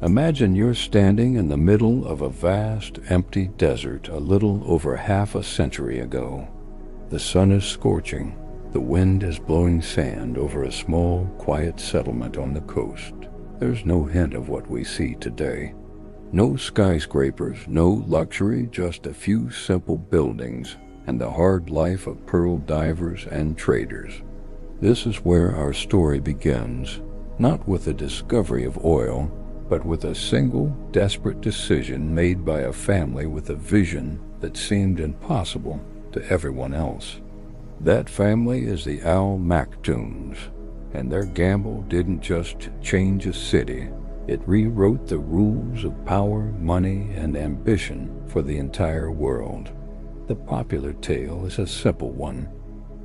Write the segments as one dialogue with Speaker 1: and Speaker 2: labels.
Speaker 1: Imagine you're standing in the middle of a vast, empty desert a little over half a century ago. The sun is scorching. The wind is blowing sand over a small, quiet settlement on the coast. There's no hint of what we see today. No skyscrapers, no luxury, just a few simple buildings and the hard life of pearl divers and traders. This is where our story begins, not with the discovery of oil, but with a single, desperate decision made by a family with a vision that seemed impossible to everyone else. That family is the Al Maktoums, and their gamble didn't just change a city, it rewrote the rules of power, money, and ambition for the entire world. The popular tale is a simple one.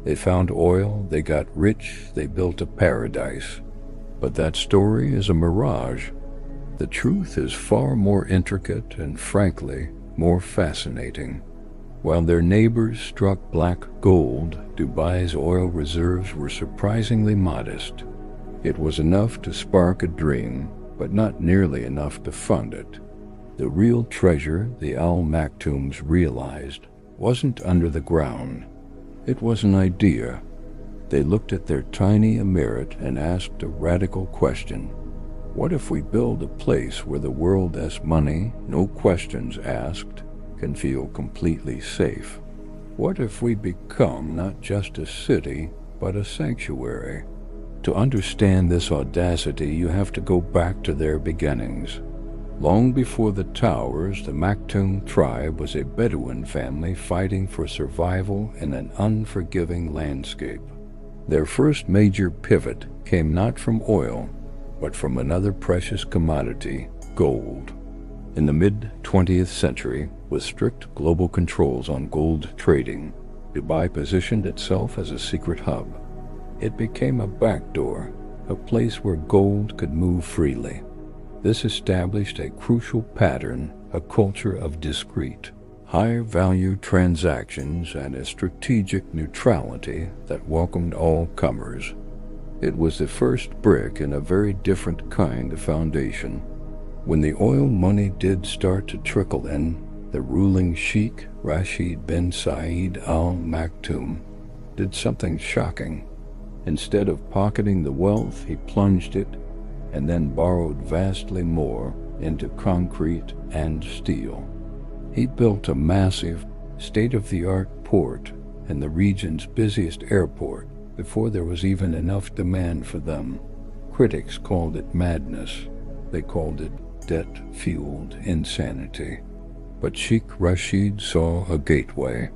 Speaker 1: They found oil, they got rich, they built a paradise. But that story is a mirage. The truth is far more intricate and, frankly, more fascinating. While their neighbors struck black gold, Dubai's oil reserves were surprisingly modest. It was enough to spark a dream, but not nearly enough to fund it. The real treasure the Al Maktoums realized wasn't under the ground. It was an idea. They looked at their tiny emirate and asked a radical question. What if we build a place where the world has money, no questions asked, can feel completely safe? What if we become not just a city, but a sanctuary? To understand this audacity, you have to go back to their beginnings. Long before the towers, the Maktoum tribe was a Bedouin family fighting for survival in an unforgiving landscape. Their first major pivot came not from oil, but from another precious commodity, gold. In the mid-20th century, with strict global controls on gold trading, Dubai positioned itself as a secret hub. It became a backdoor, a place where gold could move freely. This established a crucial pattern, a culture of discreet, high-value transactions and a strategic neutrality that welcomed all comers. It was the first brick in a very different kind of foundation. When the oil money did start to trickle in, the ruling Sheikh, Rashid bin Saeed Al Maktoum, did something shocking. Instead of pocketing the wealth, he plunged it and then borrowed vastly more into concrete and steel. He built a massive, state-of-the-art port in the region's busiest airport before there was even enough demand for them. Critics called it madness. They called it debt-fueled insanity. But Sheikh Rashid saw a gateway.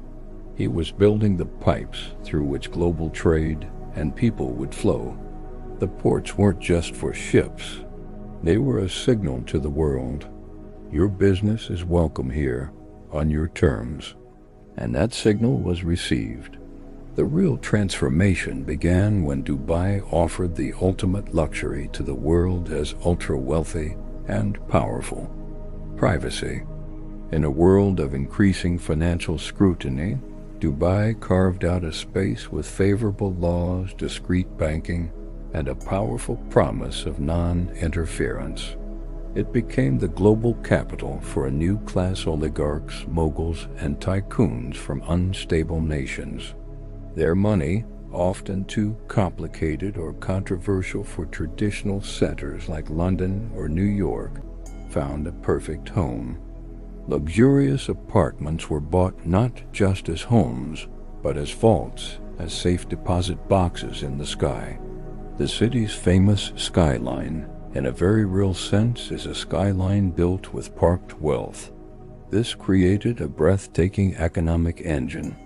Speaker 1: He was building the pipes through which global trade and people would flow. The ports weren't just for ships. They were a signal to the world. Your business is welcome here, on your terms. And that signal was received. The real transformation began when Dubai offered the ultimate luxury to the world as ultra-wealthy and powerful: privacy. In a world of increasing financial scrutiny, Dubai carved out a space with favorable laws, discreet banking, and a powerful promise of non-interference. It became the global capital for a new class oligarchs, moguls, and tycoons from unstable nations. Their money, often too complicated or controversial for traditional centers like London or New York, found a perfect home. Luxurious apartments were bought not just as homes, but as vaults, as safe deposit boxes in the sky. The city's famous Skyline, in a very real sense, is a skyline built with parked wealth. This created a breathtaking economic engine.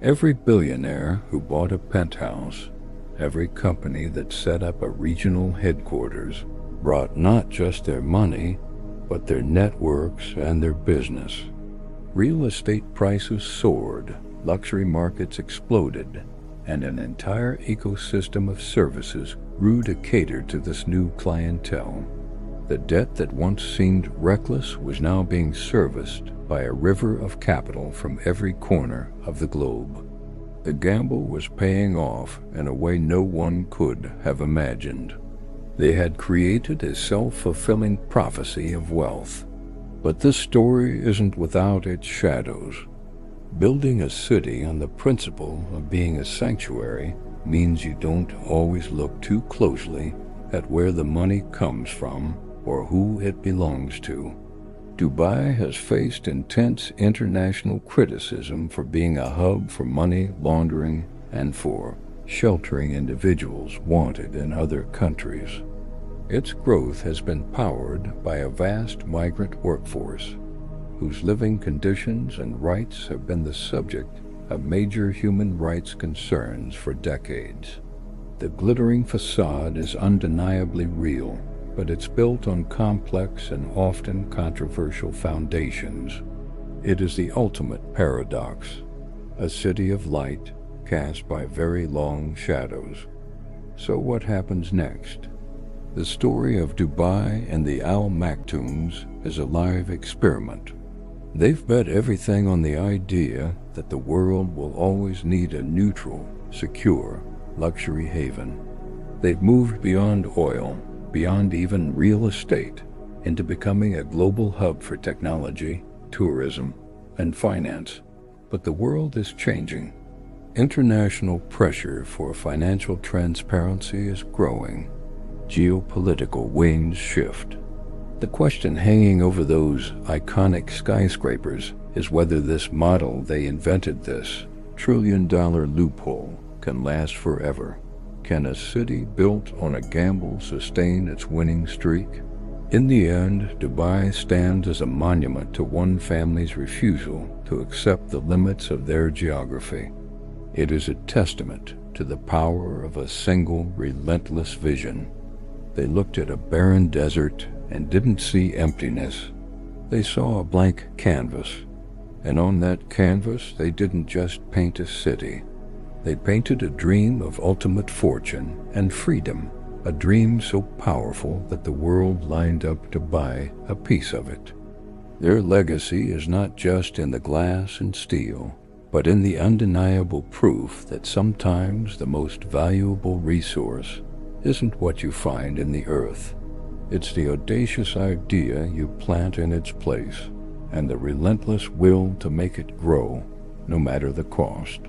Speaker 1: Every billionaire who bought a penthouse, every company that set up a regional headquarters, brought not just their money, but their networks and their business. Real estate prices soared, luxury markets exploded, and an entire ecosystem of services grew to cater to this new clientele. The debt that once seemed reckless was now being serviced by a river of capital from every corner of the globe. The gamble was paying off in a way no one could have imagined. They had created a self-fulfilling prophecy of wealth. But this story isn't without its shadows. Building a city on the principle of being a sanctuary means you don't always look too closely at where the money comes from or who it belongs to. Dubai has faced intense international criticism for being a hub for money laundering and for sheltering individuals wanted in other countries. Its growth has been powered by a vast migrant workforce, whose living conditions and rights have been the subject of major human rights concerns for decades. The glittering facade is undeniably real, but it's built on complex and often controversial foundations. It is the ultimate paradox, a city of light cast by very long shadows. So what happens next? The story of Dubai and the Al Maktoums is a live experiment. They've bet everything on the idea that the world will always need a neutral, secure, luxury haven. They've moved beyond oil, beyond even real estate, into becoming a global hub for technology, tourism, and finance. But the world is changing. International pressure for financial transparency is growing. Geopolitical winds shift. The question hanging over those iconic skyscrapers is whether this model they invented, this trillion-dollar loophole, can last forever. Can a city built on a gamble sustain its winning streak? In the end, Dubai stands as a monument to one family's refusal to accept the limits of their geography. It is a testament to the power of a single, relentless vision. They looked at a barren desert and didn't see emptiness. They saw a blank canvas, and on that canvas they didn't just paint a city. They painted a dream of ultimate fortune and freedom, a dream so powerful that the world lined up to buy a piece of it. Their legacy is not just in the glass and steel, but in the undeniable proof that sometimes the most valuable resource isn't what you find in the earth. It's the audacious idea you plant in its place, and the relentless will to make it grow, no matter the cost.